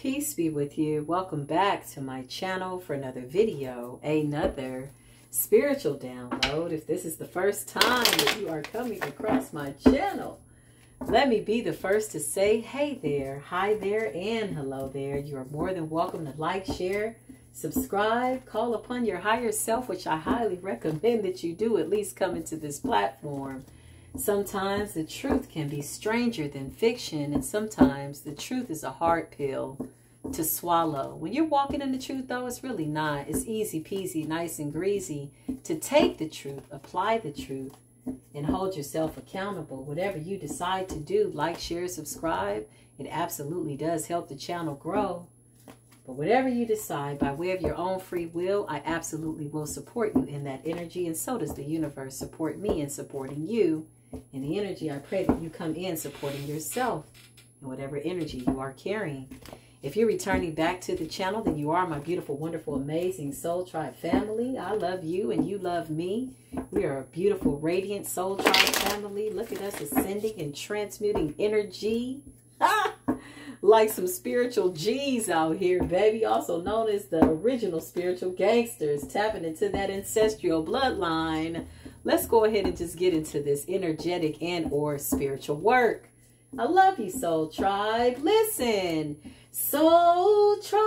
Peace be with you. Welcome back to my channel for another video, another spiritual download. If this is the first time that you are coming across my channel, let me be the first to say hey there, hi there, and hello there. You are more than welcome to like, share, subscribe, call upon your higher self, which I highly recommend that you do at least come into this platform. Sometimes the truth can be stranger than fiction, and sometimes the truth is a hard pill to swallow. When you're walking in the truth, though, it's really not. It's easy peasy, nice and greasy to take the truth, apply the truth, and hold yourself accountable. Whatever you decide to do, like, share, subscribe, it absolutely does help the channel grow. But whatever you decide by way of your own free will, I absolutely will support you in that energy, and so does the universe support me in supporting you. In the energy, I pray that you come in supporting yourself in whatever energy you are carrying. If you're returning back to the channel, then you are my beautiful, wonderful, amazing Soul Tribe family. I love you and you love me. We are a beautiful, radiant Soul Tribe family. Look at us ascending and transmuting energy. Like some spiritual G's out here, baby. Also known as the original spiritual gangsters, tapping into that ancestral bloodline. Let's go ahead and just get into this energetic and or spiritual work. I love you, Soul Tribe. Listen, Soul Tribe.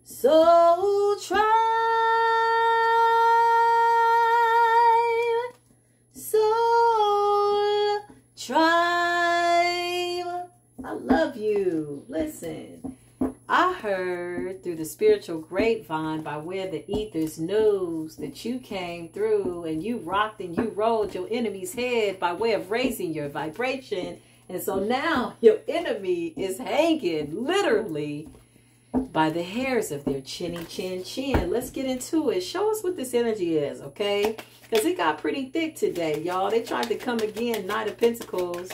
Soul Tribe. Soul Tribe. Tribe, I love you. Listen, I heard through the spiritual grapevine by way of the ether's news that you came through and you rocked and you rolled your enemy's head by way of raising your vibration. And so now your enemy is hanging literally by the hairs of their chinny chin chin. Let's get into it. Show us what this energy is, okay? Because it got pretty thick today, y'all. They tried to come again. Knight of Pentacles,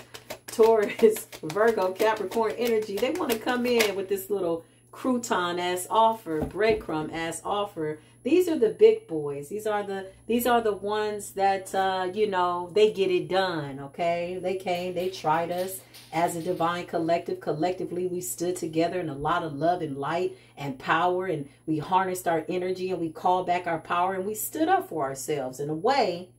Taurus, Virgo, Capricorn energy. They want to come in with this little crouton-ass offer, breadcrumb-ass offer. These are the big boys. These are the ones that, you know, they get it done, okay? They came, they tried us as a divine collective. Collectively, we stood together in a lot of love and light and power, and we harnessed our energy and we called back our power, and we stood up for ourselves in a way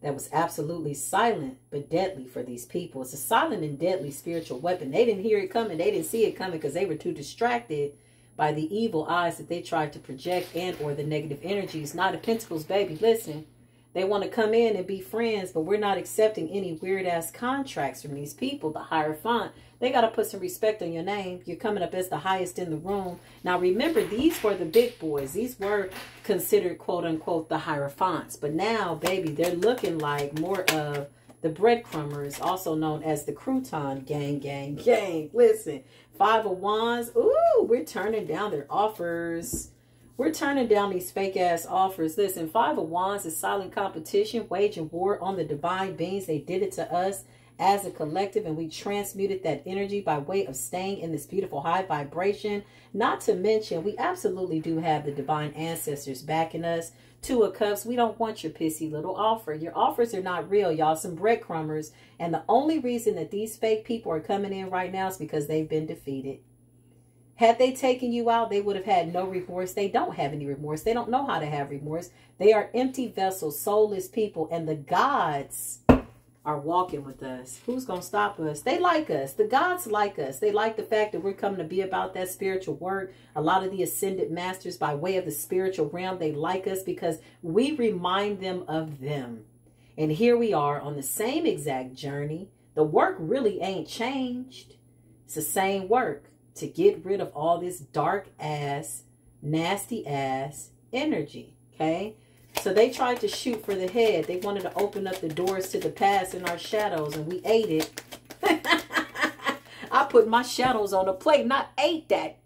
that was absolutely silent but deadly for these people. It's a silent and deadly spiritual weapon. They didn't hear it coming. They didn't see it coming because they were too distracted by the evil eyes that they tried to project and or the negative energies. Knight of Pentacles, baby, listen. They want to come in and be friends, but we're not accepting any weird-ass contracts from these people. The Hierophant, they got to put some respect on your name. You're coming up as the highest in the room. Now, remember, these were the big boys. These were considered, quote-unquote, the Hierophants. But now, baby, they're looking like more of the breadcrumbers, also known as the crouton gang. Listen, Five of Wands. Ooh, we're turning down their offers. We're turning down these fake-ass offers. Listen, Five of Wands is silent competition, waging war on the divine beings. They did it to us as a collective, and we transmuted that energy by way of staying in this beautiful high vibration. Not to mention, we absolutely do have the divine ancestors backing us. Two of Cups, we don't want your pissy little offer. Your offers are not real, y'all. Some breadcrumbers. And the only reason that these fake people are coming in right now is because they've been defeated. Had they taken you out, they would have had no remorse. They don't have any remorse. They don't know how to have remorse. They are empty vessels, soulless people. And the gods are walking with us. Who's going to stop us? They like us. The gods like us. They like the fact that we're coming to be about that spiritual work. A lot of the ascended masters by way of the spiritual realm, they like us because we remind them of them. And here we are on the same exact journey. The work really ain't changed. It's the same work. To get rid of all this dark ass, nasty ass energy, okay? So they tried to shoot for the head. They wanted to open up the doors to the past in our shadows, and we ate it. I put my shadows on a plate, not ate that.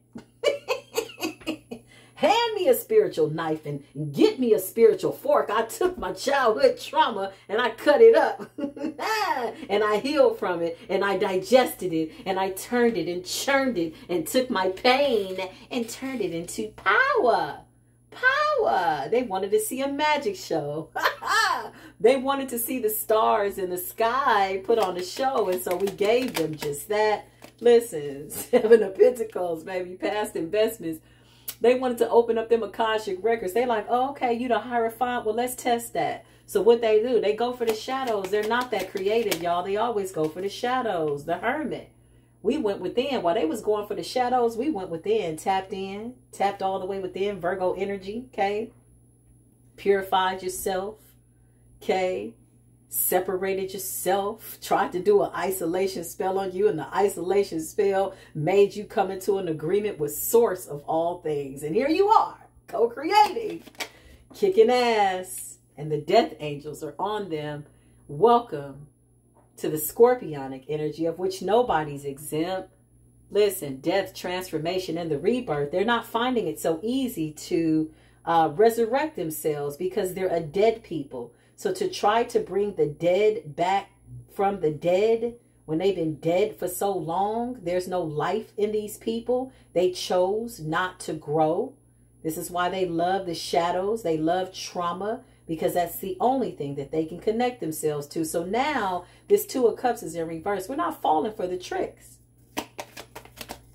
Hand me a spiritual knife and get me a spiritual fork. I took my childhood trauma and I cut it up and I healed from it and I digested it and I turned it and churned it and took my pain and turned it into power. Power. They wanted to see a magic show. They wanted to see the stars in the sky put on a show, and so we gave them just that. Listen, Seven of Pentacles, baby, past investments. They wanted to open up them Akashic records. They like, oh, okay, you the Hierophant. Well, let's test that. So what they do, they go for the shadows. They're not that creative, y'all. They always go for the shadows. The Hermit. We went within. While they was going for the shadows, we went within, tapped all the way within. Virgo energy, okay? Purified yourself, okay? Separated yourself, tried to do an isolation spell on you, and the isolation spell made you come into an agreement with source of all things. And here you are, co-creating, kicking ass, and the death angels are on them. Welcome to the scorpionic energy, of which nobody's exempt. Listen, death, transformation, and the rebirth, they're not finding it so easy to resurrect themselves because they're a dead people. So to try to bring the dead back from the dead when they've been dead for so long, there's no life in these people. They chose not to grow. This is why they love the shadows. They love trauma, because that's the only thing that they can connect themselves to. So now this Two of Cups is in reverse. We're not falling for the tricks.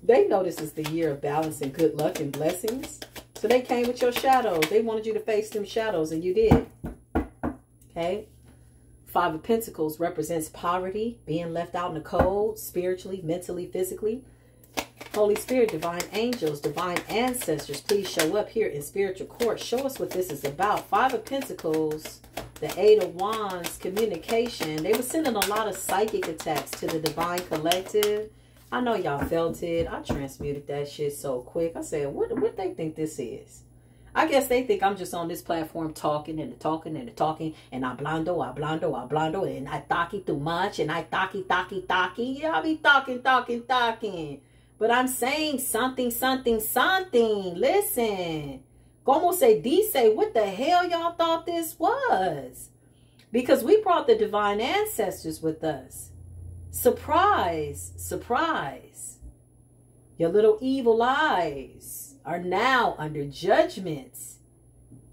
They know this is the year of balance and good luck and blessings. So they came with your shadows. They wanted you to face them shadows, and you did. Okay. Five of Pentacles represents poverty, being left out in the cold, spiritually, mentally, physically. Holy Spirit, divine angels, divine ancestors, please show up here in spiritual court. Show us what this is about. Five of Pentacles, the Eight of Wands, communication. They were sending a lot of psychic attacks to the divine collective. I know y'all felt it. I transmuted that shit so quick. I said, what they think this is? I guess they think I'm just on this platform talking and talking and talking, and I blando, and I talky too much, and I talky. Yeah, I be talking. But I'm saying something. Listen. Como se dice, what the hell y'all thought this was? Because we brought the divine ancestors with us. Surprise, surprise. Your little evil eyes are now under judgments.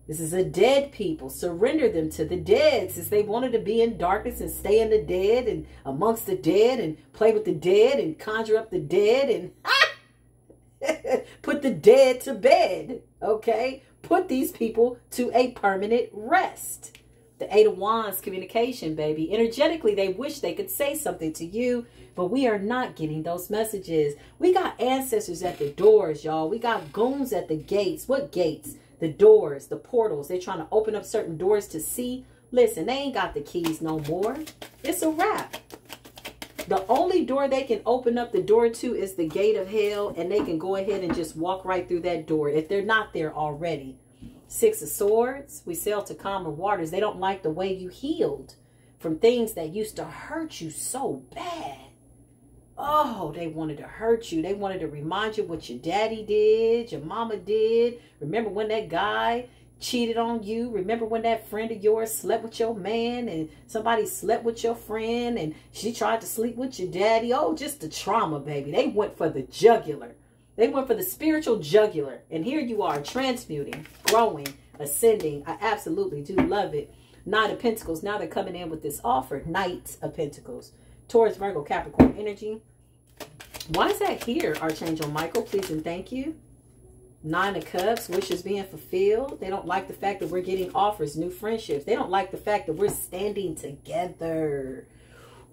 This is a dead people. Surrender them to the dead, since they wanted to be in darkness and stay in the dead and amongst the dead and play with the dead and conjure up the dead and put the dead to bed. Okay? Put these people to a permanent rest. The Eight of Wands, communication, baby. Energetically, they wish they could say something to you, but we are not getting those messages. We got ancestors at the doors, y'all. We got goons at the gates. What gates? The doors, the portals. They're trying to open up certain doors to see. Listen, they ain't got the keys no more. It's a wrap. The only door they can open up the door to is the gate of hell, and they can go ahead and just walk right through that door if they're not there already. Six of Swords, we sail to calmer waters. They don't like the way you healed from things that used to hurt you so bad. Oh, they wanted to hurt you. They wanted to remind you what your daddy did, your mama did. Remember when that guy cheated on you? Remember when that friend of yours slept with your man and somebody slept with your friend and she tried to sleep with your daddy? Oh, just the trauma, baby. They went for the jugular. They went for the spiritual jugular. And here you are, transmuting, growing, ascending. I absolutely do love it. Nine of Pentacles. Now they're coming in with this offer. Knight of Pentacles. Taurus, Virgo, Capricorn energy. Why is that here, Archangel Michael? Please and thank you. Nine of Cups. Wishes being fulfilled. They don't like the fact that we're getting offers, new friendships. They don't like the fact that we're standing together.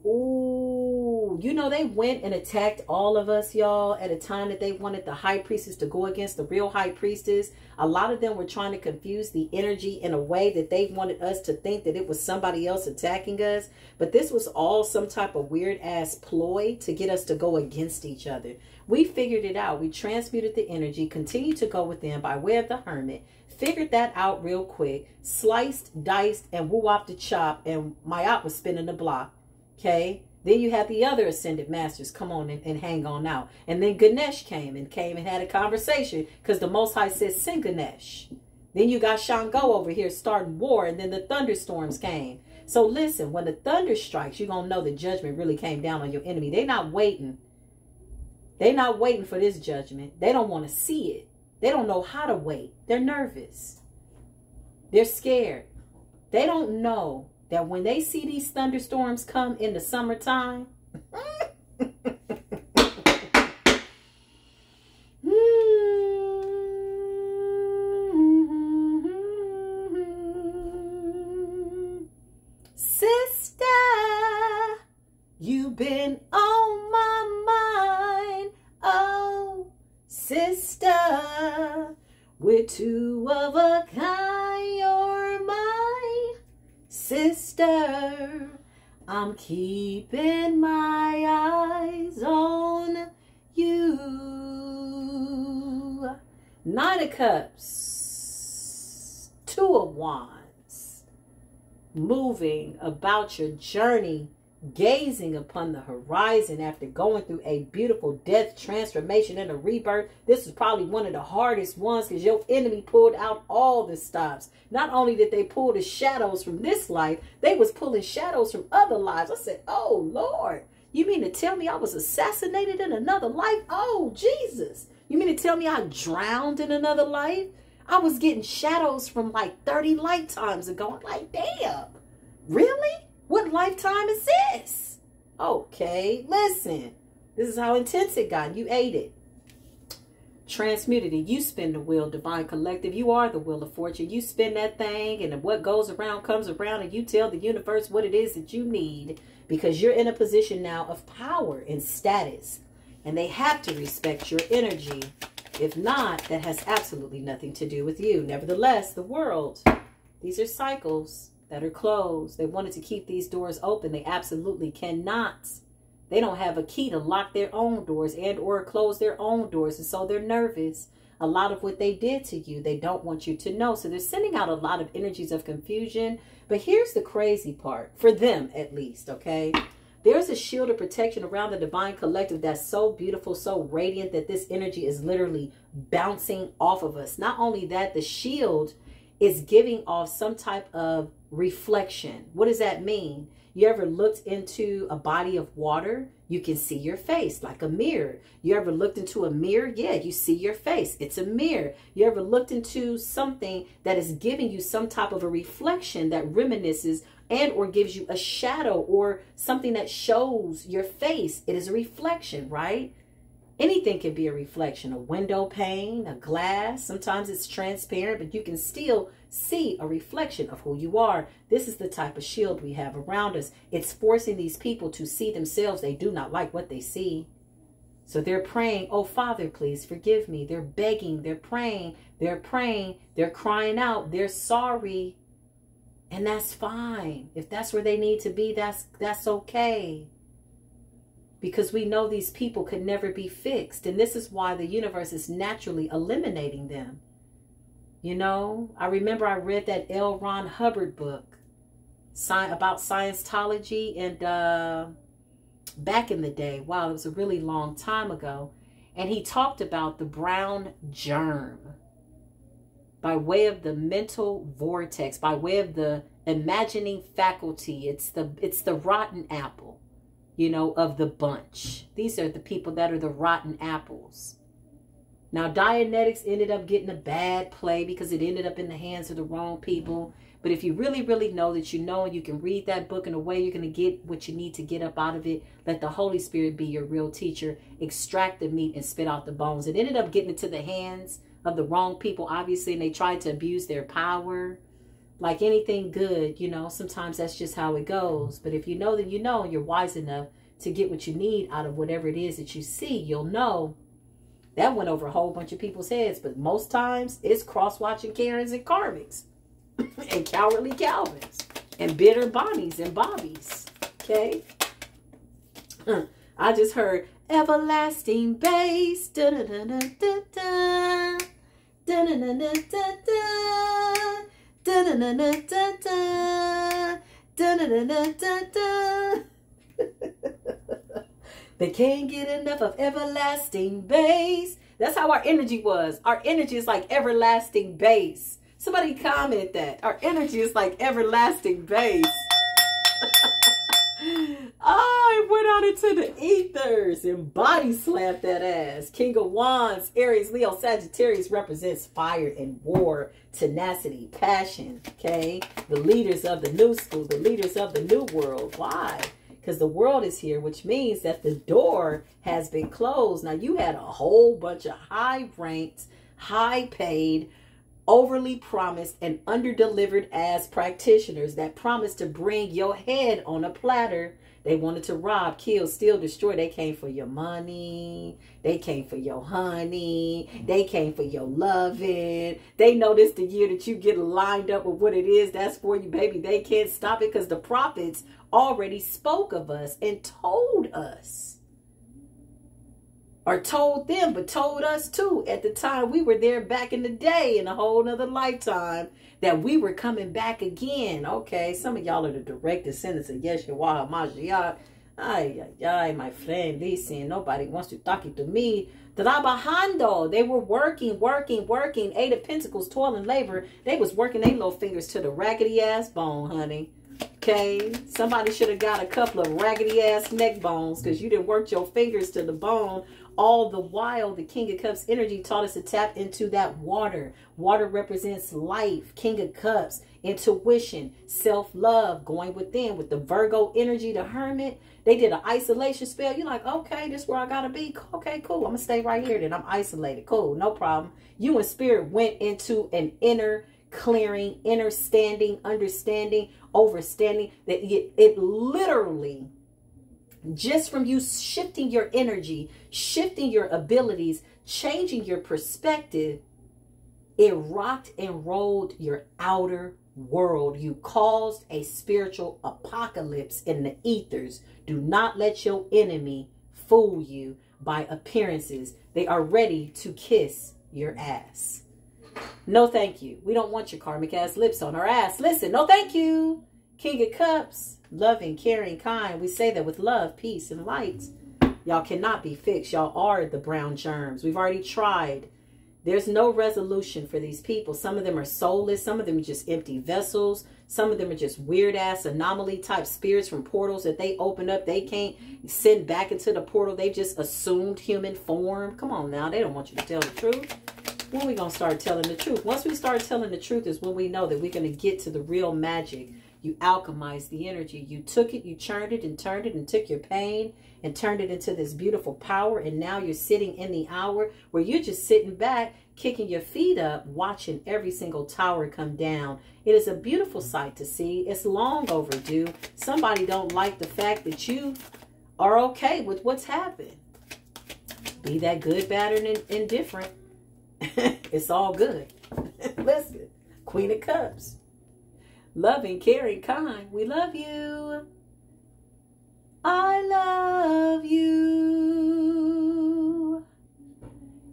Ooh, you know, they went and attacked all of us, y'all, at a time that they wanted the high priestess to go against the real high priestess. A lot of them were trying to confuse the energy in a way that they wanted us to think that it was somebody else attacking us. But this was all some type of weird ass ploy to get us to go against each other. We figured it out. We transmuted the energy, continued to go with them by way of the Hermit, figured that out real quick, sliced, diced, and woo-wop the chop, and my op was spinning the block. Okay, Then you had the other ascended masters come on and hang on out. And then Ganesh came and had a conversation because the Most High said, send Ganesh. Then you got Shango over here starting war, and then the thunderstorms came. So listen, when the thunder strikes, you're going to know the judgment really came down on your enemy. They're not waiting. They're not waiting for this judgment. They don't want to see it. They don't know how to wait. They're nervous. They're scared. They don't know that when they see these thunderstorms come in the summertime, sister, you've been on my mind. Oh, sister, we're two of a kind. You're my sister. I'm keeping my eyes on you. Nine of Cups, Two of Wands, moving about your journey, gazing upon the horizon after going through a beautiful death, transformation, and a rebirth. This is probably one of the hardest ones because your enemy pulled out all the stops. Not only did they pull the shadows from this life, they was pulling shadows from other lives. I said, oh, Lord, you mean to tell me I was assassinated in another life? Oh, Jesus. You mean to tell me I drowned in another life? I was getting shadows from like 30 lifetimes ago. I'm like, damn, really? What lifetime is this? Okay, listen. This is how intense it got. You ate it. Transmuted it. You spin the wheel, Divine Collective. You are the wheel of fortune. You spin that thing, and what goes around comes around, and you tell the universe what it is that you need, because you're in a position now of power and status, and they have to respect your energy. If not, that has absolutely nothing to do with you. Nevertheless, the world, these are cycles that are closed. They wanted to keep these doors open. They absolutely cannot. They don't have a key to lock their own doors and or close their own doors. And so they're nervous. A lot of what they did to you, they don't want you to know. So they're sending out a lot of energies of confusion. But here's the crazy part, for them at least, okay? There's a shield of protection around the Divine Collective that's so beautiful, so radiant, that this energy is literally bouncing off of us. Not only that, the shield is giving off some type of reflection. What does that mean? You ever looked into a body of water? You can see your face like a mirror. You ever looked into a mirror? Yeah, you see your face. It's a mirror. You ever looked into something that is giving you some type of a reflection that reminisces and or gives you a shadow or something that shows your face? It is a reflection, right? Anything can be a reflection. A window pane, a glass. Sometimes it's transparent, but you can still see a reflection of who you are. This is the type of shield we have around us. It's forcing these people to see themselves. They do not like what they see. So they're praying, oh, Father, please forgive me. They're begging, they're praying, they're crying out, they're sorry. And that's fine. If that's where they need to be, that's okay. Because we know these people could never be fixed. And this is why the universe is naturally eliminating them. You know, I remember I read that L. Ron Hubbard book about Scientology, and back in the day, wow, it was a really long time ago. And he talked about the brown germ by way of the mental vortex, by way of the imagining faculty. It's the rotten apple, you know, of the bunch. These are the people that are the rotten apples. Now, Dianetics ended up getting a bad play because it ended up in the hands of the wrong people. But if you really, really know that you know, and you can read that book in a way you're going to get what you need to get up out of it, let the Holy Spirit be your real teacher. Extract the meat and spit out the bones. It ended up getting into the hands of the wrong people, obviously, and they tried to abuse their power. Like anything good, you know, sometimes that's just how it goes. But if you know, then you know, and you're wise enough to get what you need out of whatever it is that you see, you'll know. That went over a whole bunch of people's heads, but most times it's cross-watching Karens and Karmics and cowardly Calvins and bitter Bonnies and Bobbies. Okay? I just heard everlasting bass. Da-da-da-da-da-da. Da-da-da-da-da-da. Da-da-da-da-da-da. Da-da-da-da-da-da. They can't get enough of everlasting bass. That's how our energy was. Our energy is like everlasting bass. Somebody commented that. Our energy is like everlasting bass. Oh, it went out into the ethers and body slapped that ass. King of Wands, Aries, Leo, Sagittarius represents fire and war, tenacity, passion, okay? The leaders of the new school, the leaders of the new world. Why? Because the world is here, which means that the door has been closed. Now, you had a whole bunch of high-ranked, high-paid, overly promised and under-delivered as practitioners that promised to bring your head on a platter. They wanted to rob, kill, steal, destroy. They came for your money. They came for your honey. They came for your loving. They know this the year that you get lined up with what it is that's for you, baby. They can't stop it because the prophets already spoke of us and told us. Or told them, but told us too. At the time we were there back in the day, in a whole nother lifetime, that we were coming back again. Okay, some of y'all are the direct descendants of Yeshua HaMashiach. Ay, my friend, listen, nobody wants to talk to me. Trabajando. They were working. Eight of Pentacles, toil and labor. They was working their little fingers to the raggedy ass bone, honey. Okay, somebody should have got a couple of raggedy ass neck bones because you didn't work your fingers to the bone. All the while, the King of Cups energy taught us to tap into that water. Water represents life. King of Cups, intuition, self-love, going within. With the Virgo energy, the Hermit, they did an isolation spell. You're like, okay, this is where I got to be. Okay, cool. I'm going to stay right here. Then I'm isolated. Cool, no problem. You and Spirit went into an inner clearing, inner standing, understanding, overstanding. That it literally... just from you shifting your energy, shifting your abilities, changing your perspective, it rocked and rolled your outer world. You caused a spiritual apocalypse in the ethers. Do not let your enemy fool you by appearances. They are ready to kiss your ass. No, thank you. We don't want your karmic ass lips on our ass. Listen, no, thank you. King of Cups, loving, caring, kind. We say that with love, peace, and light. Y'all cannot be fixed. Y'all are the brown germs. We've already tried. There's no resolution for these people. Some of them are soulless. Some of them are just empty vessels. Some of them are just weird-ass anomaly type spirits from portals that they open up. They can't send back into the portal. They just assumed human form. Come on now. They don't want you to tell the truth. When are we going to start telling the truth? Once we start telling the truth is when we know that we're going to get to the real magic. You alchemized the energy. You took it, you churned it and turned it and took your pain and turned it into this beautiful power. And now you're sitting in the hour where you're just sitting back, kicking your feet up, watching every single tower come down. It is a beautiful sight to see. It's long overdue. Somebody don't like the fact that you are okay with what's happened. Be that good, bad, and indifferent. It's all good. Listen, Queen of Cups. Loving, caring, kind. We love you. I love you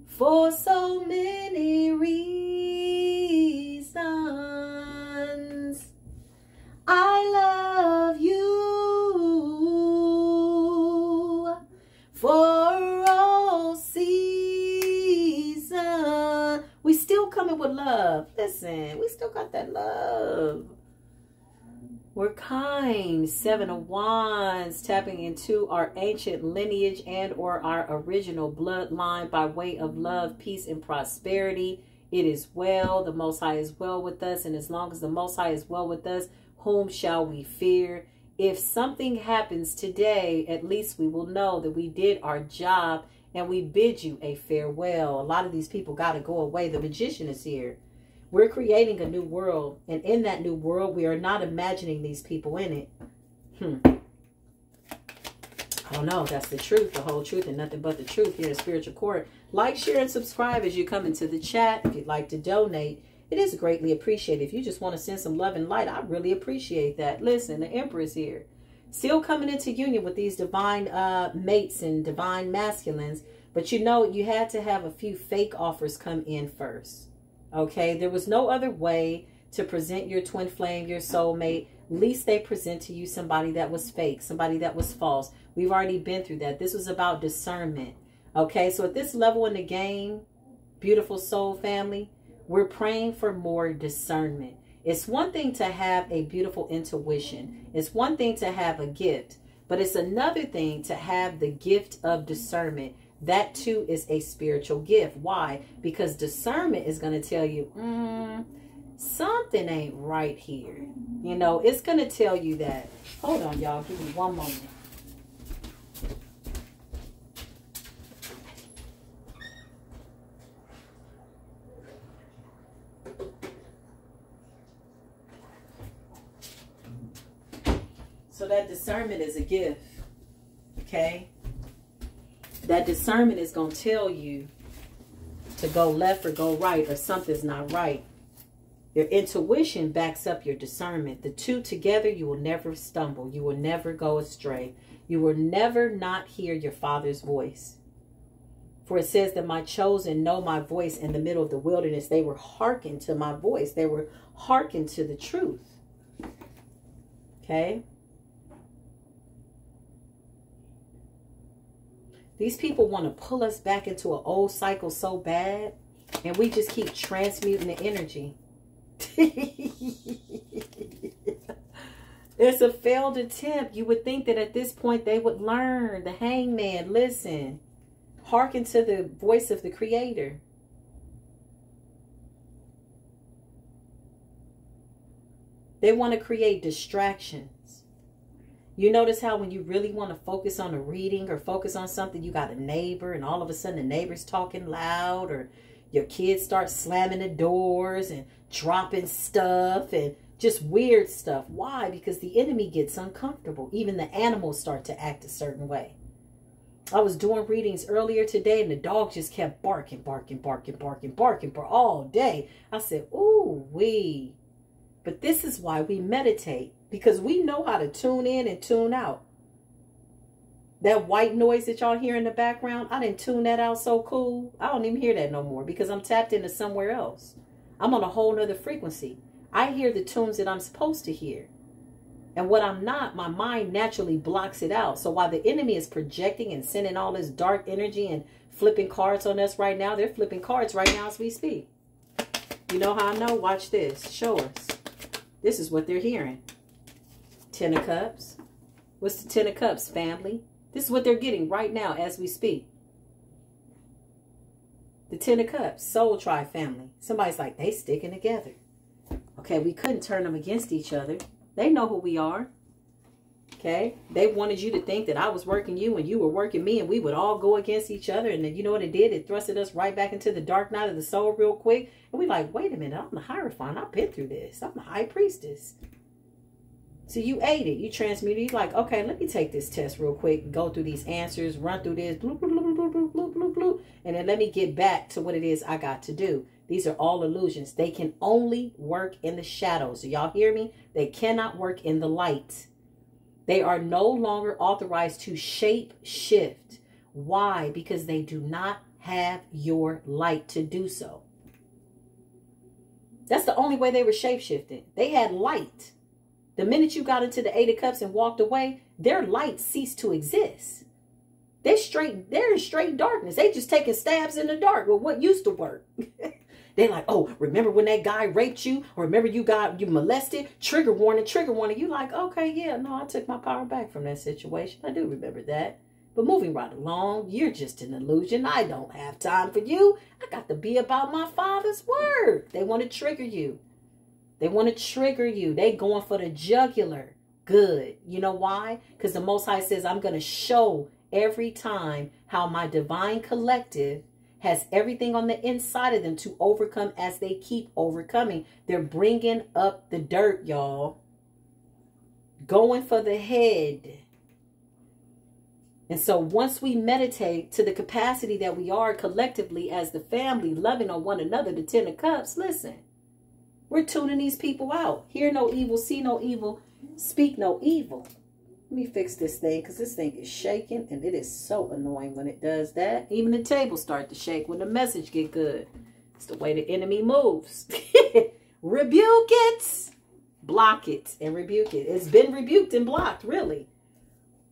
for so many reasons. I love you for all seasons. We still coming with love. Listen, we still got that love. We're kind. Seven of Wands, tapping into our ancient lineage and or our original bloodline by way of love, peace, and prosperity. It is well. The Most High is well with us. And as long as the Most High is well with us, whom shall we fear? If something happens today, at least we will know that we did our job and we bid you a farewell. A lot of these people got to go away. The magician is here. We're creating a new world, and in that new world, we are not imagining these people in it. I don't know. That's the truth, the whole truth, and nothing but the truth here in Spiritual Court. Like, share, and subscribe as you come into the chat. If you'd like to donate, it is greatly appreciated. If you just want to send some love and light, I really appreciate that. Listen, the Empress here. Still coming into union with these divine mates and divine masculines. But you know, you had to have a few fake offers come in first. Okay, there was no other way to present your twin flame, your soulmate, least they present to you somebody that was fake, somebody that was false. We've already been through that. This was about discernment. Okay, so at this level in the game, beautiful soul family, we're praying for more discernment. It's one thing to have a beautiful intuition. It's one thing to have a gift, but it's another thing to have the gift of discernment. That too is a spiritual gift. Why? Because discernment is going to tell you, something ain't right here. You know, it's going to tell you that. Hold on, y'all. Give me one moment. So that discernment is a gift. Okay? That discernment is going to tell you to go left or go right, or something's not right. Your intuition backs up your discernment. The two together, you will never stumble. You will never go astray. You will never not hear your Father's voice. For it says that my chosen know my voice in the middle of the wilderness. They were hearkened to my voice. They were hearkened to the truth. Okay? These people want to pull us back into an old cycle so bad, and we just keep transmuting the energy. It's a failed attempt. You would think that at this point they would learn. The hangman, listen. Hearken to the voice of the Creator. They want to create distractions. You notice how when you really want to focus on a reading or focus on something, you got a neighbor and all of a sudden the neighbor's talking loud, or your kids start slamming the doors and dropping stuff and just weird stuff. Why? Because the enemy gets uncomfortable. Even the animals start to act a certain way. I was doing readings earlier today and the dog just kept barking for all day. I said, ooh, wee. But this is why we meditate. Because we know how to tune in and tune out. That white noise that y'all hear in the background, I didn't tune that out so cool. I don't even hear that no more because I'm tapped into somewhere else. I'm on a whole nother frequency. I hear the tunes that I'm supposed to hear. And what I'm not, my mind naturally blocks it out. So while the enemy is projecting and sending all this dark energy and flipping cards on us right now, they're flipping cards right now as we speak. You know how I know? Watch this. Show us. This is what they're hearing. Ten of Cups. What's the Ten of Cups, family? This is what they're getting right now as we speak. The Ten of Cups, Soul Tribe family. Somebody's like, they sticking together. Okay, we couldn't turn them against each other. They know who we are. Okay, they wanted you to think that I was working you and you were working me and we would all go against each other. And then you know what it did? It thrusted us right back into the dark night of the soul real quick. And we like, wait a minute, I'm the Hierophant. I've been through this. I'm the High Priestess. So you ate it. You transmuted. You're like, okay, let me take this test real quick and go through these answers, run through this, bloop, bloop, bloop, bloop, bloop, bloop, bloop, bloop, and then let me get back to what it is I got to do. These are all illusions. They can only work in the shadows. Do y'all hear me? They cannot work in the light. They are no longer authorized to shape shift. Why? Because they do not have your light to do so. That's the only way they were shape shifting. They had light. The minute you got into the Eight of Cups and walked away, their light ceased to exist. They're in straight darkness. They just taking stabs in the dark with what used to work. They're like, oh, remember when that guy raped you? Or remember you molested? Trigger warning, trigger warning. You like, okay, yeah, no, I took my power back from that situation. I do remember that. But moving right along, you're just an illusion. I don't have time for you. I got to be about my Father's work. They want to trigger you. They want to trigger you. They going for the jugular. Good. You know why? Because the Most High says, I'm going to show every time how my divine collective has everything on the inside of them to overcome as they keep overcoming. They're bringing up the dirt, y'all. Going for the head. And so once we meditate to the capacity that we are collectively as the family, loving on one another, the Ten of Cups, listen. We're tuning these people out. Hear no evil, see no evil, speak no evil. Let me fix this thing because this thing is shaking and it is so annoying when it does that. Even the tables start to shake when the message get good. It's the way the enemy moves. Rebuke it. block it and rebuke it. It's been rebuked and blocked, really.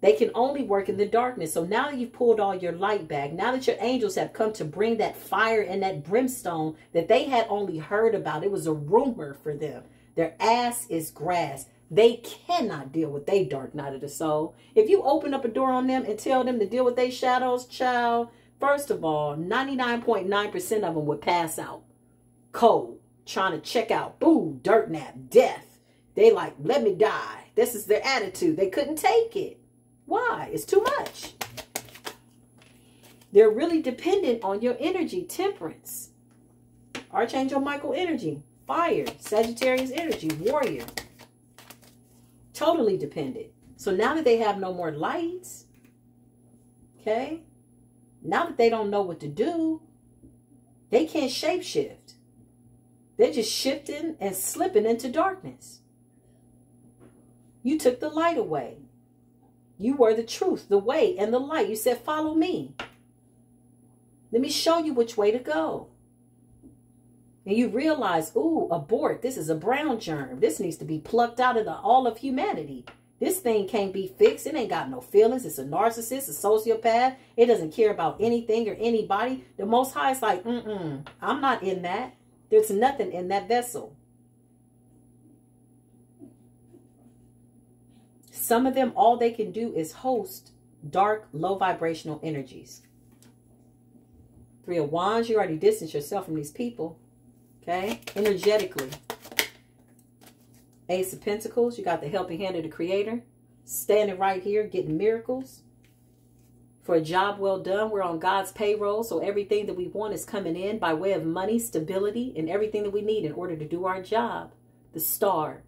They can only work in the darkness. So now that you've pulled all your light back, now that your angels have come to bring that fire and that brimstone that they had only heard about, it was a rumor for them. Their ass is grass. They cannot deal with their dark night of the soul. If you open up a door on them and tell them to deal with their shadows, child, first of all, 99.9% of them would pass out. Cold, trying to check out. Boo, dirt nap, death. They like, let me die. This is their attitude. They couldn't take it. Why? It's too much. They're really dependent on your energy, temperance. Archangel Michael energy, fire, Sagittarius energy, warrior. Totally dependent. So now that they have no more lights, okay, now that they don't know what to do, they can't shapeshift. They're just shifting and slipping into darkness. You took the light away. You were the truth, the way, and the light. You said, follow me. Let me show you which way to go. And you realize, ooh, abort. This is a brown germ. This needs to be plucked out of all of humanity. This thing can't be fixed. It ain't got no feelings. It's a narcissist, a sociopath. It doesn't care about anything or anybody. The Most High is like, I'm not in that. There's nothing in that vessel. Some of them, all they can do is host dark, low vibrational energies. Three of Wands, you already distanced yourself from these people. Okay? Energetically. Ace of Pentacles, you got the helping hand of the Creator. Standing right here, getting miracles. For a job well done, we're on God's payroll. So everything that we want is coming in by way of money, stability, and everything that we need in order to do our job. The Star.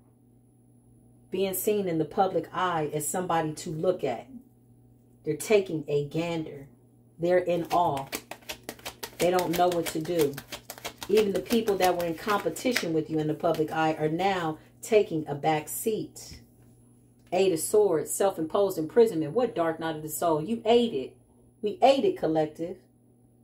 Being seen in the public eye as somebody to look at. They're taking a gander. They're in awe. They don't know what to do. Even the people that were in competition with you in the public eye are now taking a back seat. Eight of Swords, self-imposed imprisonment. What dark night of the soul? You ate it. We ate it, collective.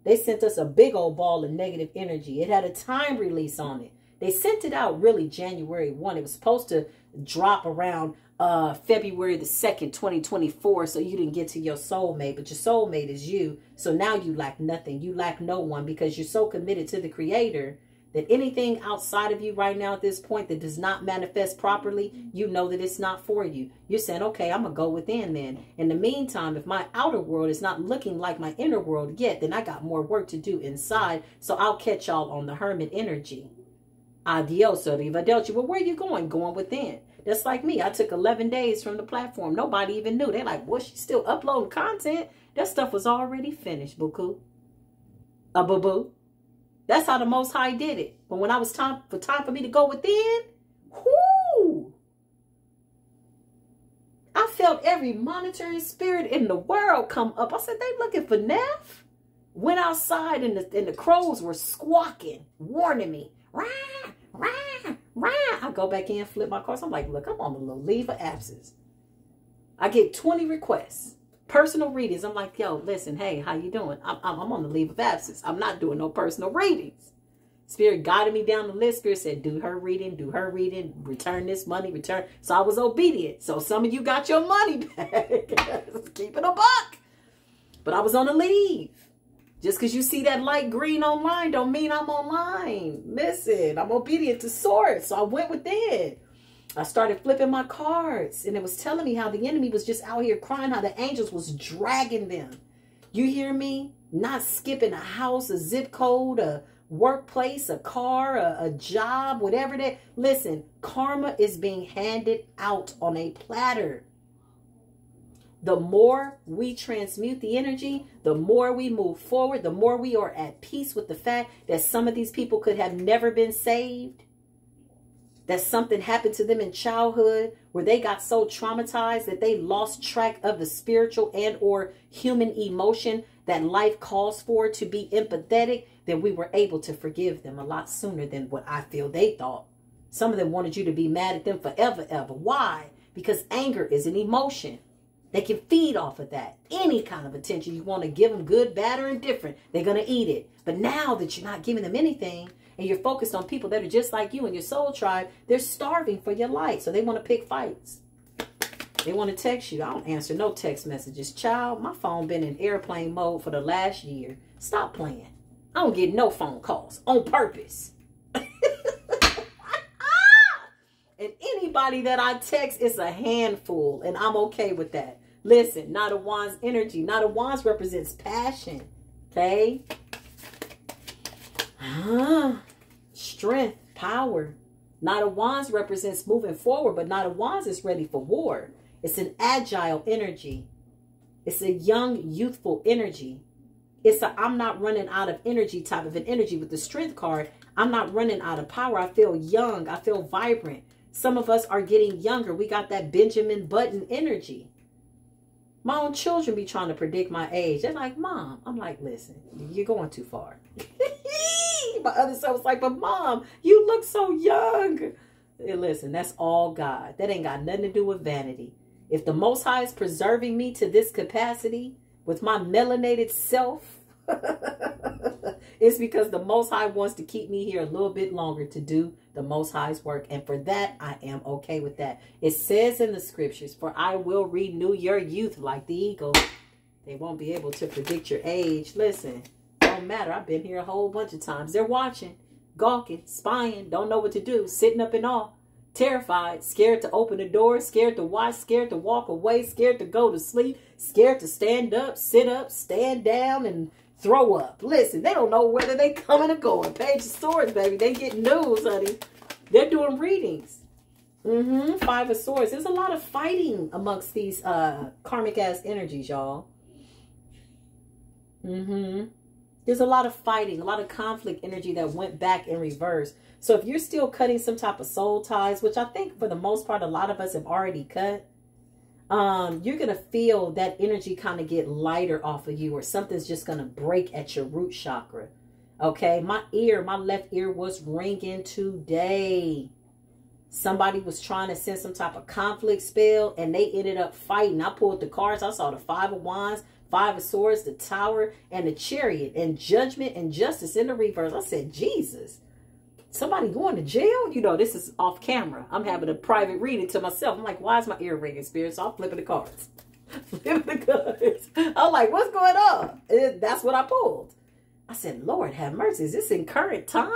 They sent us a big old ball of negative energy. It had a time release on it. They sent it out really January 1. It was supposed to drop around February the 2nd, 2024. So you didn't get to your soulmate, but your soulmate is you. So now you lack nothing. You lack no one because you're so committed to the Creator that anything outside of you right now at this point that does not manifest properly, you know that it's not for you. You're saying, okay, I'm going to go within then. In the meantime, if my outer world is not looking like my inner world yet, then I got more work to do inside. So I'll catch y'all on the hermit energy. Adios, arrivederci. Well, where are you going? Going within. That's like me. I took 11 days from the platform. Nobody even knew. They're like, well, she's still uploading content. That stuff was already finished, boo-coo. Boo-boo. That's how the Most High did it. But when I was time for me to go within, whoo, I felt every monitoring spirit in the world come up. I said, they looking for Neff? Went outside and the crows were squawking, warning me. Rah, rah, rah. I go back in, flip my cards. I'm like, look, I'm on a little leave of absence. I get 20 requests. Personal readings. I'm like, yo, listen, hey, how you doing? I'm on the leave of absence. I'm not doing no personal readings. Spirit guided me down the list. Spirit said, do her reading, return this money, return. So I was obedient. So some of you got your money back. Keep it a buck. But I was on a leave. Just because you see that light green online don't mean I'm online. Listen, I'm obedient to source. So I went within. I started flipping my cards, and it was telling me how the enemy was just out here crying, how the angels was dragging them. You hear me? Not skipping a house, a zip code, a workplace, a car, a job, whatever that. Listen, karma is being handed out on a platter. The more we transmute the energy, the more we move forward, the more we are at peace with the fact that some of these people could have never been saved. That something happened to them in childhood where they got so traumatized that they lost track of the spiritual and or human emotion that life calls for to be empathetic, then we were able to forgive them a lot sooner than what I feel they thought. Some of them wanted you to be mad at them forever, ever. Why? Because anger is an emotion. They can feed off of that. Any kind of attention you want to give them, good, bad, or indifferent, they're going to eat it. But now that you're not giving them anything, and you're focused on people that are just like you and your soul tribe, they're starving for your light. So they want to pick fights. They want to text you. I don't answer no text messages. Child, my phone been in airplane mode for the last year. Stop playing. I don't get no phone calls on purpose. And anybody that I text is a handful, and I'm okay with that. Listen, Knight of Wands energy. Knight of Wands represents passion. Okay? Strength, power. Knight of Wands represents moving forward, but Knight of Wands is ready for war. It's an agile energy. It's a young, youthful energy. It's a I'm not running out of energy type of an energy. With the Strength card, I'm not running out of power. I feel young. I feel vibrant. Some of us are getting younger. We got that Benjamin Button energy. My own children be trying to predict my age. They're like, Mom. I'm like, listen, you're going too far. My other son was like, but Mom, you look so young. Hey, listen, that's all God. That ain't got nothing to do with vanity. If the Most High is preserving me to this capacity with my melanated self, it's because the Most High wants to keep me here a little bit longer to do the Most High's work. And for that, I am okay with that. It says in the scriptures, for I will renew your youth like the eagle. They won't be able to predict your age. Listen, don't matter. I've been here a whole bunch of times. They're watching, gawking, spying, don't know what to do, sitting up in awe, terrified, scared to open the door, scared to watch, scared to walk away, scared to go to sleep, scared to stand up, sit up, stand down, and throw up. Listen, they don't know whether they coming or going. Page of Swords, baby. They get news, honey. They're doing readings. Five of Swords. There's a lot of fighting amongst these karmic ass energies, y'all. There's a lot of fighting, a lot of conflict energy that went back in reverse. So if you're still cutting some type of soul ties, which I think for the most part, a lot of us have already cut, you're going to feel that energy kind of get lighter off of you, or something's just going to break at your root chakra. Okay. My left ear was ringing today. Somebody was trying to send some type of conflict spell and they ended up fighting. I pulled the cards. I saw the Five of Wands, Five of Swords, the Tower, and the Chariot, and Judgment and Justice in the reverse. I said, Jesus, somebody going to jail? You know, this is off camera. I'm having a private reading to myself. I'm like, why is my ear ringing, Spirit? So I'm flipping the cards. Flipping the cards. I'm like, what's going on? And that's what I pulled. I said, Lord have mercy. Is this in current time?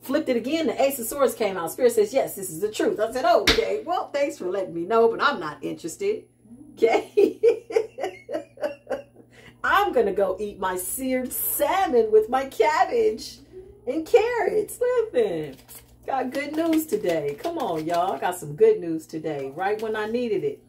Flipped it again. The Ace of Swords came out. Spirit says, yes, this is the truth. I said, okay, well, thanks for letting me know, but I'm not interested. Okay. I'm going to go eat my seared salmon with my cabbage and carrots. Listen, got good news today. Come on, y'all. Got some good news today. Right when I needed it.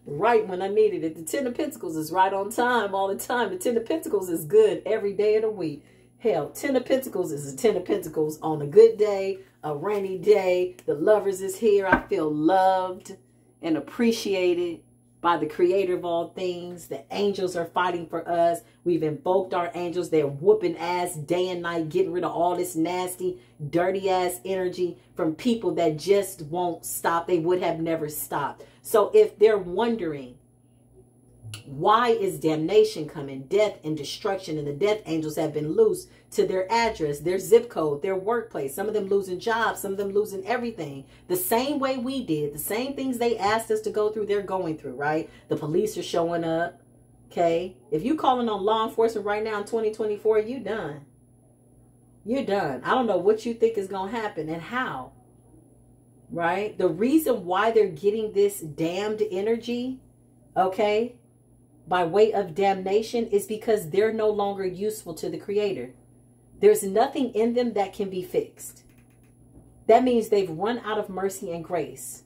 Right when I needed it. The Ten of Pentacles is right on time all the time. The Ten of Pentacles is good every day of the week. Hell, Ten of Pentacles is a Ten of Pentacles on a good day, a rainy day. The Lovers is here. I feel loved and appreciated by the Creator of all things. The angels are fighting for us. We've invoked our angels. They're whooping ass day and night, getting rid of all this nasty, dirty ass energy from people that just won't stop. They would have never stopped. So if they're wondering, why is damnation coming, death and destruction, and the death angels have been loose to their address, their zip code, their workplace, some of them losing jobs, some of them losing everything, the same way we did, the same things they asked us to go through, they're going through, right? The police are showing up. Okay, if you calling on law enforcement right now in 2024, you done. You're done. I don't know what you think is going to happen and how. Right? The reason why they're getting this damned energy, okay, by way of damnation is because they're no longer useful to the Creator. There's nothing in them that can be fixed. That means they've run out of mercy and grace.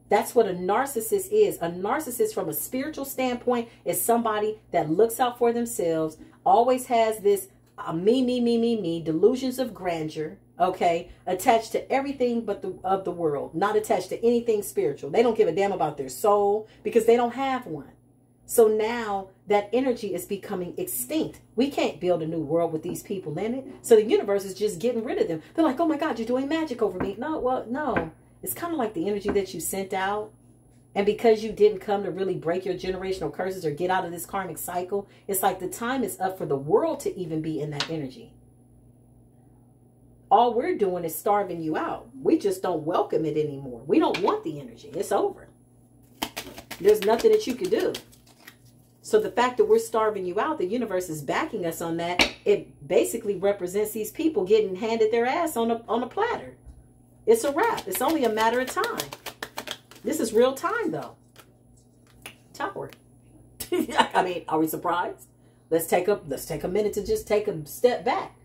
That's what a narcissist is. A narcissist from a spiritual standpoint is somebody that looks out for themselves, always has this me, delusions of grandeur, okay, attached to everything but of the world, not attached to anything spiritual. They don't give a damn about their soul because they don't have one. So now that energy is becoming extinct. We can't build a new world with these people in it. So the universe is just getting rid of them. They're like, oh my God, you're doing magic over me. No, well, no. It's kind of like the energy that you sent out. And because you didn't come to really break your generational curses or get out of this karmic cycle, it's like the time is up for the world to even be in that energy. all we're doing is starving you out. We just don't welcome it anymore. We don't want the energy. It's over. There's nothing that you can do. So the fact that we're starving you out, the universe is backing us on that. It basically represents these people getting handed their ass on a platter. It's a wrap. It's only a matter of time. This is real time, though. Tower. I mean, are we surprised? Let's take a minute to just take a step back.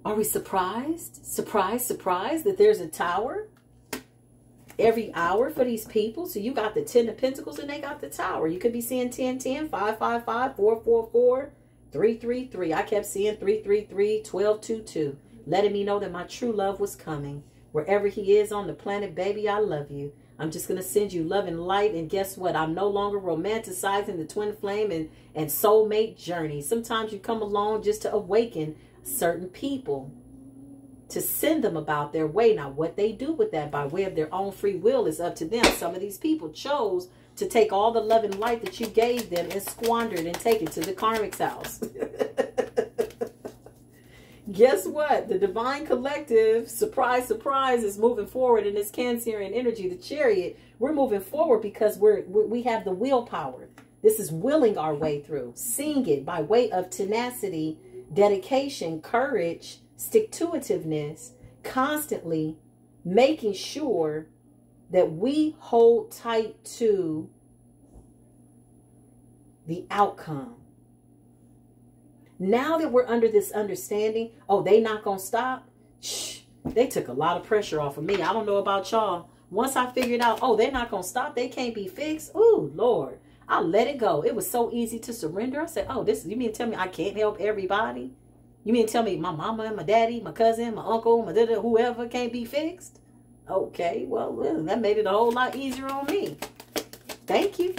Are we surprised? Surprised that there's a tower every hour for these people? So you got the 10 of Pentacles and they got the tower. You could be seeing 10, 10, 5, 5, 5, 4, 4, 4, 3, 3, 3. I kept seeing 3, 3, 3, 12, 2, 2. Letting me know that my true love was coming. Wherever he is on the planet, baby, I love you. I'm just going to send you love and light. And guess what? I'm no longer romanticizing the twin flame and soulmate journey. Sometimes you come along just to awaken certain people, to send them about their way. Now, what they do with that by way of their own free will is up to them. Some of these people chose to take all the love and light that you gave them and squandered and take it to the karmic's house. Guess what? The divine collective, surprise, surprise, is moving forward in this Cancerian energy, the chariot. We're moving forward because we have the willpower. This is willing our way through, seeing it by way of tenacity, dedication, courage, stick-to-itiveness, constantly making sure that we hold tight to the outcome. Now that we're under this understanding, oh, they not going to stop. Shh, they took a lot of pressure off of me. I don't know about y'all. Once I figured out, oh, they're not going to stop. They can't be fixed. Ooh, Lord, I let it go. It was so easy to surrender. I said, oh, you mean to tell me I can't help everybody? You mean to tell me my mama and my daddy, my cousin, my uncle, my whoever can't be fixed? Okay, well, that made it a whole lot easier on me. Thank you.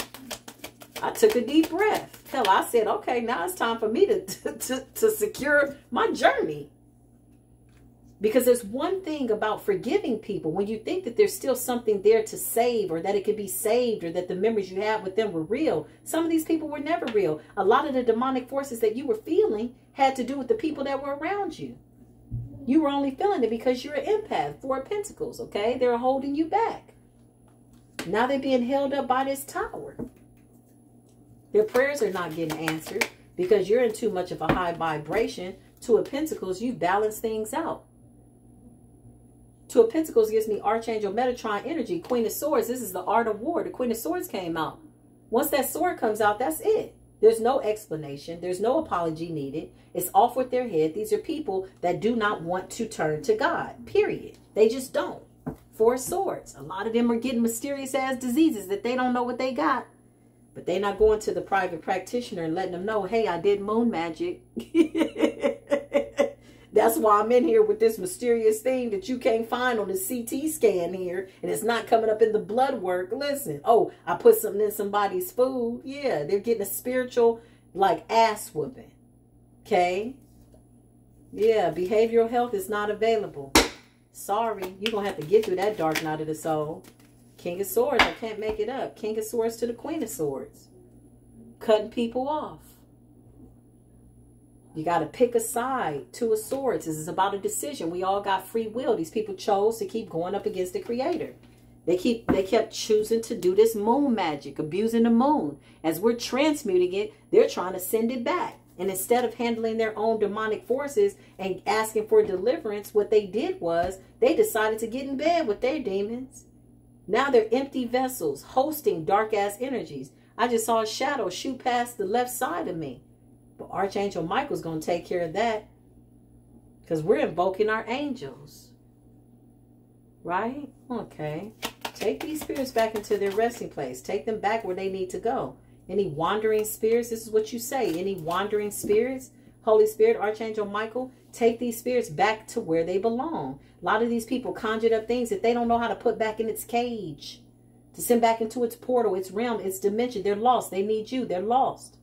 I took a deep breath. Hell, I said, okay, now it's time for me to secure my journey. Because there's one thing about forgiving people. When you think that there's still something there to save, or that it could be saved, or that the memories you have with them were real. Some of these people were never real. A lot of the demonic forces that you were feeling had to do with the people that were around you. You were only feeling it because you're an empath. 4 of Pentacles, okay? They're holding you back. Now they're being held up by this tower. Their prayers are not getting answered because you're in too much of a high vibration. 2 of Pentacles, you balance things out. 2 of Pentacles gives me Archangel Metatron energy. Queen of Swords, this is the art of war. The Queen of Swords came out. Once that sword comes out, that's it. There's no explanation. There's no apology needed. It's off with their head. These are people that do not want to turn to God, period. They just don't. 4 of Swords. A lot of them are getting mysterious ass diseases that they don't know what they got. But they're not going to the private practitioner and letting them know, hey, I did moon magic. That's why I'm in here with this mysterious thing that you can't find on the CT scan here. And it's not coming up in the blood work. Listen, oh, I put something in somebody's food. Yeah, they're getting a spiritual, like, ass whooping. Okay? Yeah, behavioral health is not available. Sorry, you're going to have to get through that dark night of the soul. King of Swords, I can't make it up. King of Swords to the Queen of Swords. Cutting people off. You got to pick a side. 2 of Swords. This is about a decision. We all got free will. These people chose to keep going up against the Creator. They kept choosing to do this moon magic, abusing the moon. As we're transmuting it, they're trying to send it back. And instead of handling their own demonic forces and asking for deliverance, what they did was they decided to get in bed with their demons. Now they're empty vessels, hosting dark-ass energies. I just saw a shadow shoot past the left side of me. But Archangel Michael's going to take care of that. Because we're invoking our angels. Right? Okay. Take these spirits back into their resting place. Take them back where they need to go. Any wandering spirits, this is what you say. Any wandering spirits, Holy Spirit, Archangel Michael, take these spirits back to where they belong. A lot of these people conjured up things that they don't know how to put back in its cage. To send back into its portal, its realm, its dimension. They're lost. They need you. They're lost.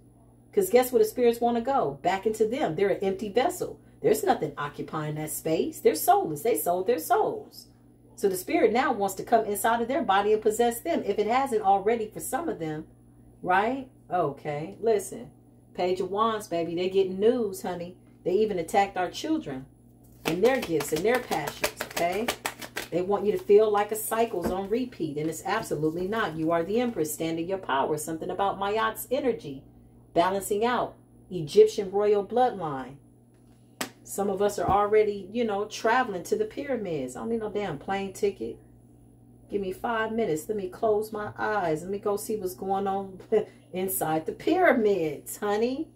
Because guess where the spirits want to go? Back into them. They're an empty vessel. There's nothing occupying that space. They're soulless. They sold their souls. So the spirit now wants to come inside of their body and possess them. If it hasn't already for some of them. Right? Okay. Listen. Page of Wands, baby. They're getting news, honey. They even attacked our children and their gifts and their passions, okay? They want you to feel like a cycle's on repeat, and it's absolutely not. You are the Empress, standing your power. Something about Mayat's energy, balancing out. Egyptian royal bloodline. Some of us are already, you know, traveling to the pyramids. I don't need no damn plane ticket. Give me 5 minutes. Let me close my eyes. Let me go see what's going on inside the pyramids, honey.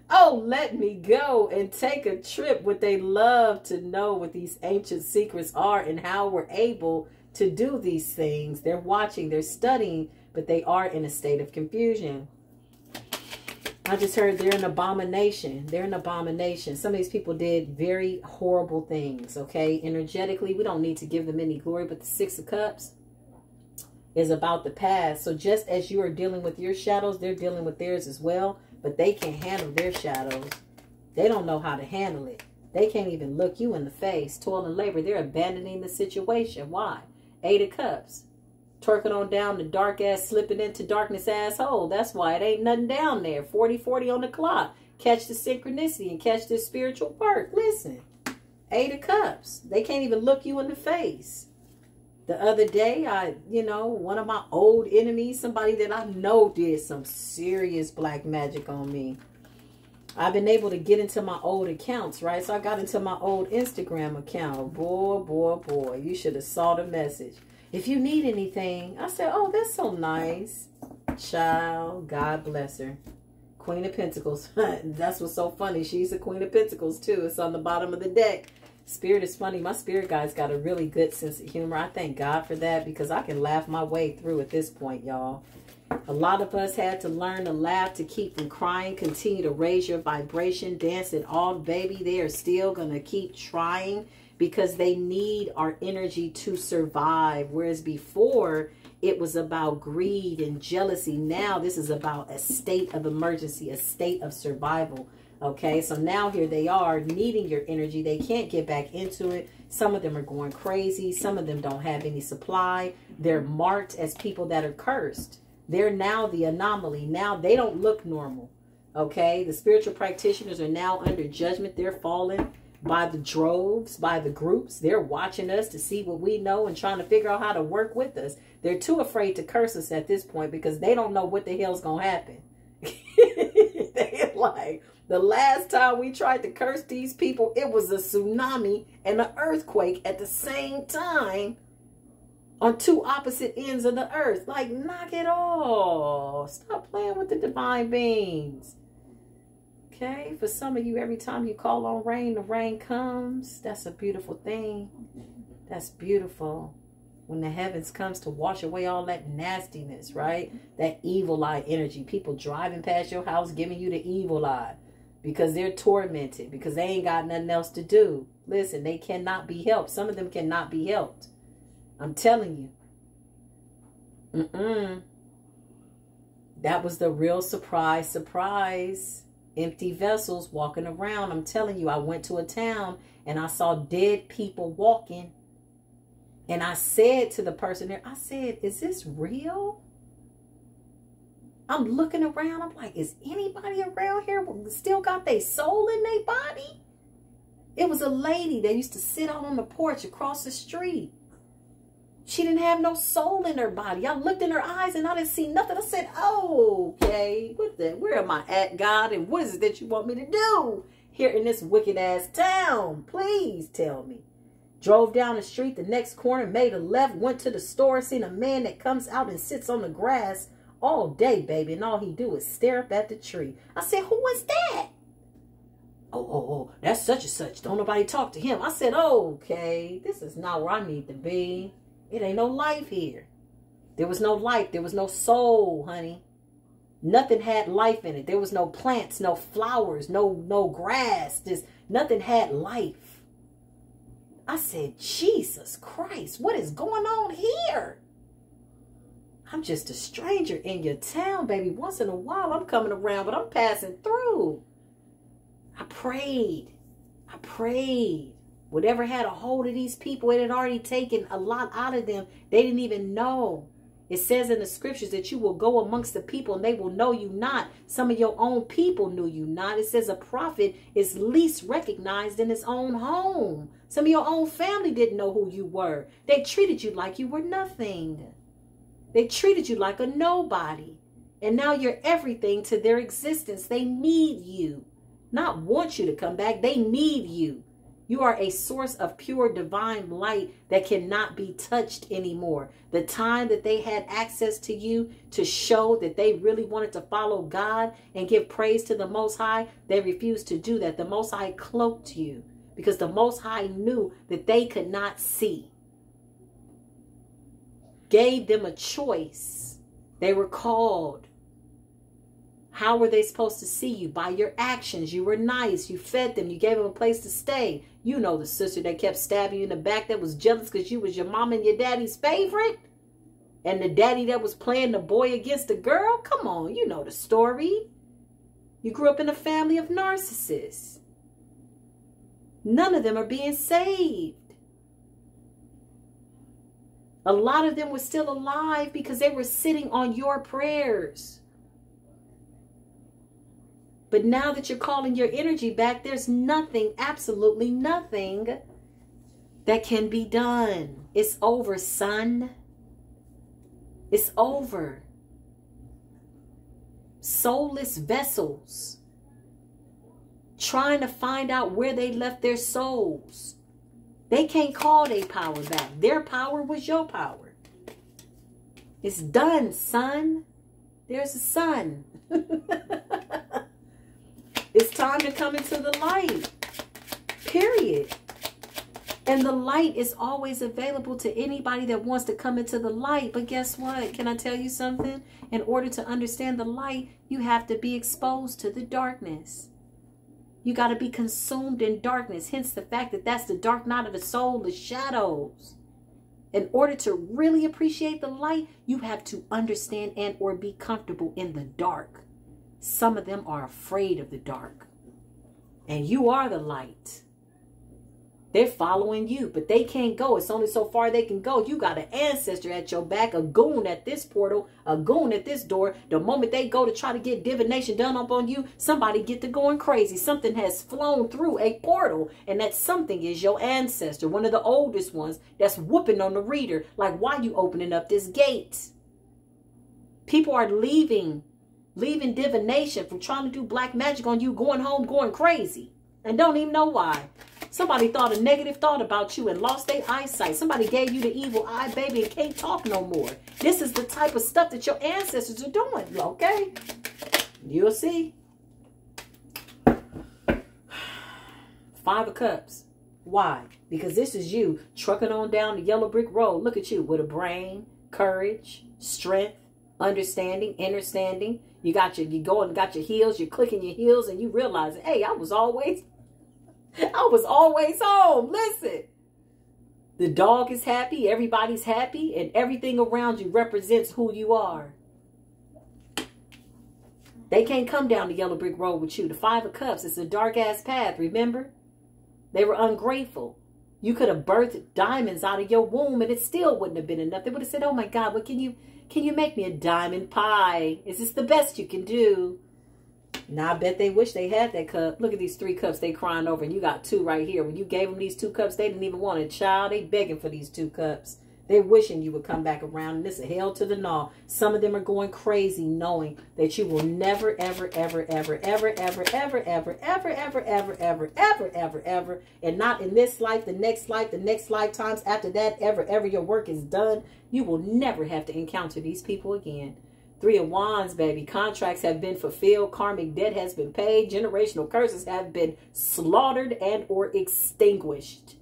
Oh, let me go and take a trip. What they love to know what these ancient secrets are and how we're able to do these things. They're watching, they're studying, but they are in a state of confusion. I just heard they're an abomination. They're an abomination. Some of these people did very horrible things, okay? Energetically, we don't need to give them any glory, but the Six of Cups is about the past. So just as you are dealing with your shadows, they're dealing with theirs as well, but they can't handle their shadows. They don't know how to handle it. They can't even look you in the face. Toil and labor, they're abandoning the situation. Why? Eight of Cups. Twerking on down the dark ass, slipping into darkness asshole. That's why it ain't nothing down there. 40-40 on the clock. Catch the synchronicity and catch this spiritual perk. Listen, Eight of Cups. They can't even look you in the face. The other day, one of my old enemies, somebody that I know did some serious black magic on me. I've been able to get into my old accounts, right? So I got into my old Instagram account. Boy, you should have saw the message. If you need anything, I said, oh, that's so nice. Child, God bless her. Queen of Pentacles. That's what's so funny. She's a Queen of Pentacles, too. It's on the bottom of the deck. Spirit is funny. My spirit guide's got a really good sense of humor. I thank God for that because I can laugh my way through at this point, y'all. A lot of us had to learn to laugh to keep from crying. Continue to raise your vibration. Dance it off, baby. They are still going to keep trying because they need our energy to survive. Whereas before, it was about greed and jealousy. Now, this is about a state of emergency, a state of survival. Okay, so now here they are needing your energy. They can't get back into it. Some of them are going crazy. Some of them don't have any supply. They're marked as people that are cursed. They're now the anomaly. Now they don't look normal. Okay, the spiritual practitioners are now under judgment. They're falling by the droves, by the groups. They're watching us to see what we know and trying to figure out how to work with us. They're too afraid to curse us at this point because they don't know what the hell's going to happen. They're like, the last time we tried to curse these people, it was a tsunami and an earthquake at the same time on two opposite ends of the earth. Like, knock it off. Stop playing with the divine beings. Okay, for some of you, every time you call on rain, the rain comes. That's a beautiful thing. That's beautiful. When the heavens comes to wash away all that nastiness, right? That evil eye energy. People driving past your house giving you the evil eye because they're tormented, because they ain't got nothing else to do. Listen, they cannot be helped. Some of them cannot be helped. I'm telling you. That was the real surprise. Empty vessels walking around. I'm telling you, I went to a town and I saw dead people walking. And I said to the person there, I said, is this real? I'm looking around. I'm like, is anybody around here still got their soul in their body? It was a lady that used to sit out on the porch across the street. She didn't have no soul in her body. I looked in her eyes and I didn't see nothing. I said, oh, okay, where am I at, God? And what is it that you want me to do here in this wicked ass town? Please tell me. Drove down the street, the next corner, made a left, went to the store, seen a man that comes out and sits on the grass all day, baby. And all he do is stare up at the tree. I said, who is that? Oh, that's such and such. Don't nobody talk to him. I said, okay, this is not where I need to be. It ain't no life here. There was no life. There was no soul, honey. Nothing had life in it. There was no plants, no flowers, no grass. Just nothing had life. I said, Jesus Christ, what is going on here? I'm just a stranger in your town, baby. Once in a while, I'm coming around, but I'm passing through. I prayed. Whatever had a hold of these people, it had already taken a lot out of them. They didn't even know. It says in the scriptures that you will go amongst the people and they will know you not. Some of your own people knew you not. It says a prophet is least recognized in his own home. Some of your own family didn't know who you were. They treated you like you were nothing. They treated you like a nobody. And now you're everything to their existence. They need you. Not want you to come back. They need you. You are a source of pure divine light that cannot be touched anymore. The time that they had access to you to show that they really wanted to follow God and give praise to the Most High, they refused to do that. The Most High cloaked you because the Most High knew that they could not see. Gave them a choice. They were called. How were they supposed to see you? By your actions. You were nice. You fed them. You gave them a place to stay. You know the sister that kept stabbing you in the back that was jealous because you was your mom and your daddy's favorite? And the daddy that was playing the boy against the girl? Come on, you know the story. You grew up in a family of narcissists. None of them are being saved. A lot of them were still alive because they were sitting on your prayers. But now that you're calling your energy back, there's nothing, absolutely nothing that can be done. It's over, son. It's over. Soulless vessels trying to find out where they left their souls. They can't call their power back. Their power was your power. It's done, son. There's a son. It's time to come into the light. Period. And the light is always available to anybody that wants to come into the light. But guess what? Can I tell you something? In order to understand the light, you have to be exposed to the darkness. You got to be consumed in darkness. Hence the fact that that's the dark night of the soul, the shadows. In order to really appreciate the light, you have to understand and or be comfortable in the dark. Some of them are afraid of the dark. And you are the light. They're following you, but they can't go. It's only so far they can go. You got an ancestor at your back, a goon at this portal, a goon at this door. The moment they go to try to get divination done up on you, somebody get to going crazy. Something has flown through a portal, and that something is your ancestor, one of the oldest ones that's whooping on the reader. Like, why you opening up this gate? People are leaving divination from trying to do black magic on you, going home, going crazy, and don't even know why. Somebody thought a negative thought about you and lost their eyesight. Somebody gave you the evil eye, baby, and can't talk no more. This is the type of stuff that your ancestors are doing, okay? You'll see. 5 of Cups. Why? Because this is you trucking on down the yellow brick road. Look at you with a brain, courage, strength, understanding, understanding. You got your heels, you're clicking your heels, and you realize, hey, I was always home. Listen, the dog is happy, everybody's happy, and everything around you represents who you are. They can't come down the yellow brick road with you. The 5 of Cups, it's a dark ass path, remember? They were ungrateful. You could have birthed diamonds out of your womb and it still wouldn't have been enough. They would have said, oh my God, what can you make me a diamond pie? Is this the best you can do? Now, I bet they wish they had that cup. Look at these 3 cups they crying over, and you got 2 right here. When you gave them these 2 cups, they didn't even want a child. They begging for these 2 cups. They're wishing you would come back around, and this is hell to the gnaw. Some of them are going crazy knowing that you will never, ever, ever, ever, ever, ever, ever, ever, ever, ever, ever, ever, ever, ever, ever, and not in this life, the next lifetimes after that, ever, your work is done. You will never have to encounter these people again. 3 of Wands, baby. Contracts have been fulfilled. Karmic debt has been paid. Generational curses have been slaughtered and or extinguished.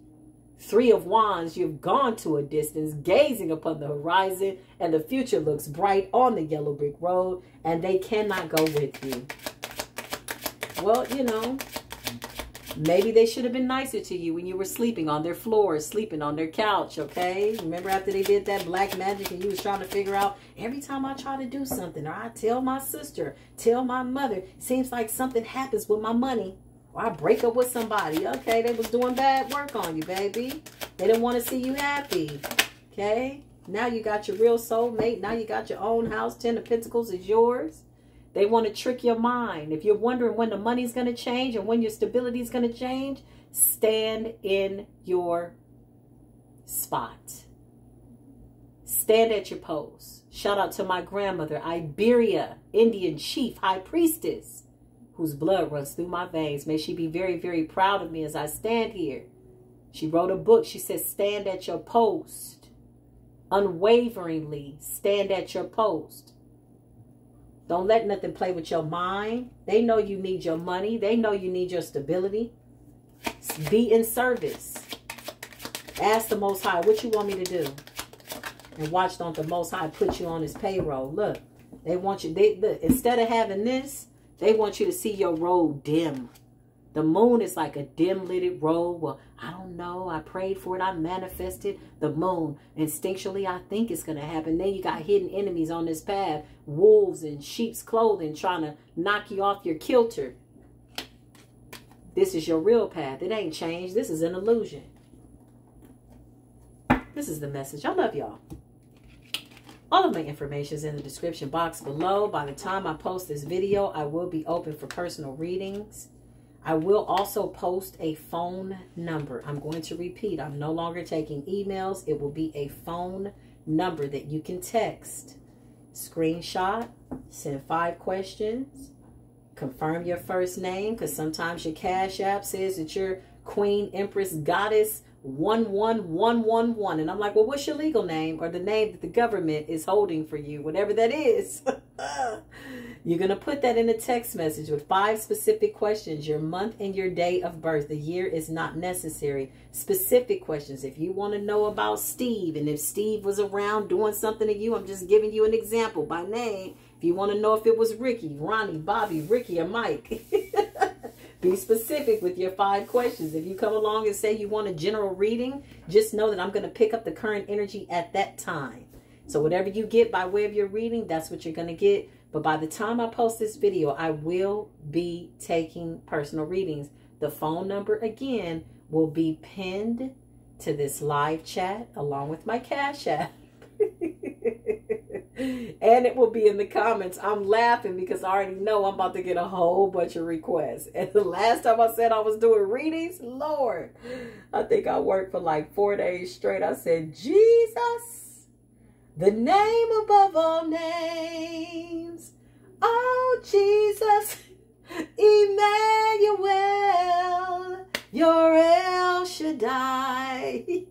3 of Wands, you've gone to a distance, gazing upon the horizon, and the future looks bright on the yellow brick road, and they cannot go with you. Well, you know, maybe they should have been nicer to you when you were sleeping on their floor, sleeping on their couch, okay? Remember after they did that black magic and you was trying to figure out, every time I try to do something, or I tell my sister, tell my mother, it seems like something happens with my money. Or I break up with somebody. Okay, they was doing bad work on you, baby. They didn't want to see you happy. Okay? Now you got your real soulmate. Now you got your own house. 10 of Pentacles is yours. They want to trick your mind. If you're wondering when the money's going to change and when your stability is going to change, stand in your spot. Stand at your post. Shout out to my grandmother, Iberia, Indian chief, high priestess, whose blood runs through my veins. May she be very, very proud of me as I stand here. She wrote a book. She said, stand at your post. Unwaveringly stand at your post. Don't let nothing play with your mind. They know you need your money. They know you need your stability. Be in service. Ask the Most High, what you want me to do? And watch, don't the Most High put you on his payroll. Look, they want you, look, instead of having this, they want you to see your road dim. The moon is like a dim-lighted road. Well, I don't know. I prayed for it. I manifested the moon. Instinctually, I think it's going to happen. Then you got hidden enemies on this path. Wolves in sheep's clothing trying to knock you off your kilter. This is your real path. It ain't changed. This is an illusion. This is the message. I love y'all. All of my information is in the description box below. By the time I post this video, I will be open for personal readings. I will also post a phone number. I'm going to repeat. I'm no longer taking emails. It will be a phone number that you can text. Screenshot. Send 5 questions. Confirm your first name, because sometimes your Cash App says that you're Queen Empress Goddess 11111. And I'm like, well, what's your legal name or the name that the government is holding for you? Whatever that is. You're going to put that in a text message with 5 specific questions, your month and your day of birth. The year is not necessary. Specific questions. If you want to know about Steve and if Steve was around doing something to you, I'm just giving you an example by name. If you want to know if it was Ricky, Ronnie, Bobby, Ricky, or Mike, be specific with your 5 questions. If you come along and say you want a general reading, just know that I'm going to pick up the current energy at that time. So whatever you get by way of your reading, that's what you're going to get. But by the time I post this video, I will be taking personal readings. The phone number, again, will be pinned to this live chat along with my Cash App. And it will be in the comments. I'm laughing because I already know I'm about to get a whole bunch of requests. And the last time I said I was doing readings, Lord, I think I worked for like 4 days straight. I said, Jesus, the name above all names. Oh, Jesus, Emmanuel, your El Shaddai,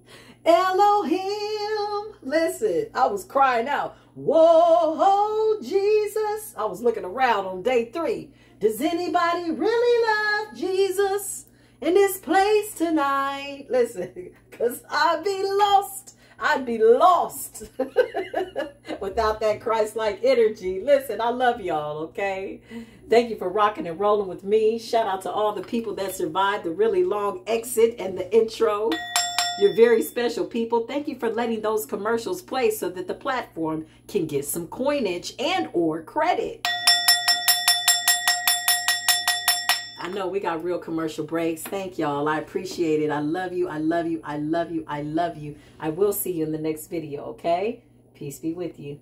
Elohim. Listen, I was crying out, whoa, Jesus. I was looking around on day 3. Does anybody really love Jesus in this place tonight? Listen, because I'd be lost. I'd be lost without that Christ-like energy. Listen, I love y'all, okay? Thank you for rocking and rolling with me. Shout out to all the people that survived the really long exit and the intro. You're very special people. Thank you for letting those commercials play so that the platform can get some coinage and or credit. I know we got real commercial breaks. Thank y'all. I appreciate it. I love you. I love you. I love you. I love you. I will see you in the next video, okay? Peace be with you.